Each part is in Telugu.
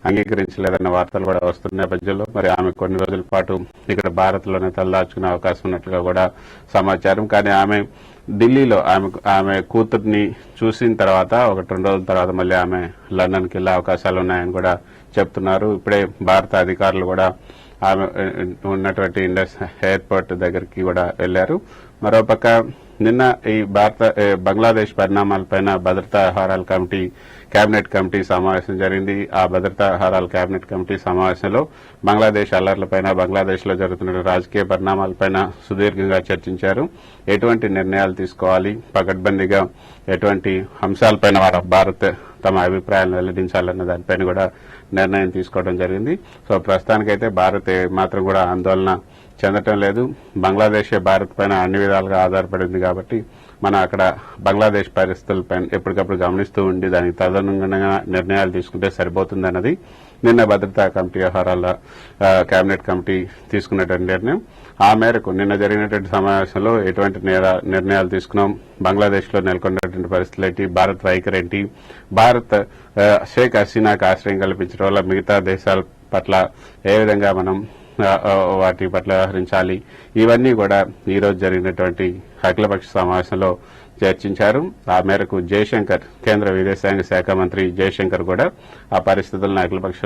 అంగీకరించలేదన్న వార్తలు కూడా వస్తున్న నేపథ్యంలో మరి ఆమె కొన్ని రోజుల పాటు ఇక్కడ భారత్ లోనే తలదాచుకునే అవకాశం ఉన్నట్లుగా కూడా సమాచారం. కానీ ఆమె ఢిల్లీలో ఆమె కూతుర్ని చూసిన తర్వాత 1-2 రోజుల తర్వాత మళ్ళీ ఆమె లండన్ కి వెళ్లే అవకాశాలు ఉన్నాయని కూడా చెప్తున్నారు. ఇప్పుడే భారత అధికారులు కూడా ఆమె ఉన్నటువంటి ఇండస్ ఎయిర్పోర్ట్ దగ్గరికి కూడా వెళ్లారు. మరోపక్క నిన్న ఈ బంగ్లాదేశ్ పరిణామాలపైన భద్రతా వ్యవహారాల కమిటీ కేబినెట్ కమిటీ సమావేశం జరిగింది. ఆ భద్రతా వ్యవహారాల కేబినెట్ కమిటీ సమావేశంలో బంగ్లాదేశ్ అల్లర్లపైన, బంగ్లాదేశ్ లో జరుగుతున్న రాజకీయ పరిణామాలపైన సుదీర్ఘంగా చర్చించారు. ఎటువంటి నిర్ణయాలు తీసుకోవాలి, పకడ్బందీగా ఎటువంటి అంశాలపైన భారత్ తమ అభిప్రాయాలను వెల్లడించాలన్న దానిపైన కూడా నిర్ణయం తీసుకోవడం జరిగింది. సో ప్రస్తుతానికైతే భారత్ మాత్రం కూడా ఆందోళన చెందటం లేదు. బంగ్లాదేశ్ భారత్ పైన అన్ని విధాలుగా ఆధారపడింది కాబట్టి మనం అక్కడ బంగ్లాదేశ్ పరిస్థితులపైన ఎప్పటికప్పుడు గమనిస్తూ ఉండి దానికి తదనుగుణంగా నిర్ణయాలు తీసుకుంటే సరిపోతుందన్నది నిన్న భద్రతా కమిటీ వ్యవహారాల కేబినెట్ కమిటీ తీసుకున్నటువంటి నిర్ణయం. ఆ మేరకు నిన్న జరిగినటువంటి సమావేశంలో ఎటువంటి నిర్ణయాలు తీసుకున్నాం, బంగ్లాదేశ్ లో నెలకొన్నటువంటి పరిస్థితులు ఏంటి, భారత్ వైఖరి ఏంటి, భారత్ షేక్ హసీనాకు ఆశ్రయం కల్పించడం వల్ల మిగతా దేశాల పట్ల ఏ విధంగా మనం వాటి పట్ల వ్యవహరించాలి, ఇవన్నీ కూడా ఈ రోజు జరిగినటువంటి అఖిలపక్ష సమావేశంలో చర్చించారు. ఆ మేరకు జయశంకర్, కేంద్ర విదేశాంగ శాఖ మంత్రి జయశంకర్ కూడా ఆ పరిస్థితులను అఖిలపక్ష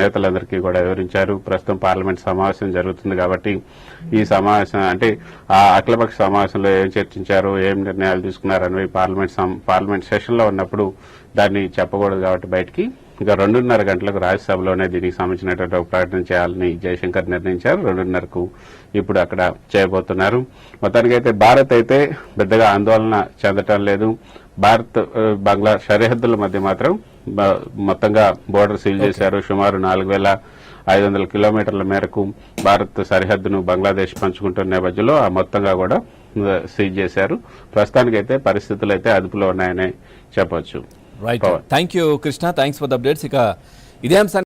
నేతలందరికీ కూడా వివరించారు. ప్రస్తుతం పార్లమెంట్ సమావేశం జరుగుతుంది కాబట్టి ఈ సమావేశం అంటే ఆ అఖిలపక్ష సమావేశంలో ఏం చర్చించారు, ఏం నిర్ణయాలు తీసుకున్నారు అనేవి పార్లమెంట్ సెషన్ లో ఉన్నప్పుడు దాన్ని చెప్పకూడదు కాబట్టి బయటికి ఇక 2:30 గంటలకు రాజ్యసభలోనే దీనికి సంబంధించినటువంటి ఒక ప్రకటన చేయాలని జయశంకర్ నిర్ణయించారు. 2:30కు ఇప్పుడు అక్కడ చేయబోతున్నారు. మొత్తానికైతే భారత్ అయితే పెద్దగా ఆందోళన చెందటం లేదు. భారత్ బంగ్లా సరిహద్దుల మధ్య మాత్రం మొత్తంగా బోర్డర్ సీల్ చేశారు. సుమారు 4,500 కిలోమీటర్ల మేరకు భారత్ సరిహద్దును బంగ్లాదేశ్ పంచుకుంటున్న నేపథ్యంలో ఆ మొత్తంగా కూడా సీల్ చేశారు. ప్రస్తుతానికైతే పరిస్థితులు అయితే అదుపులో ఉన్నాయని చెప్పొచ్చు. Right, thank you Krishna, thanks for the updates. ఇక ఇదే అంశాన్ని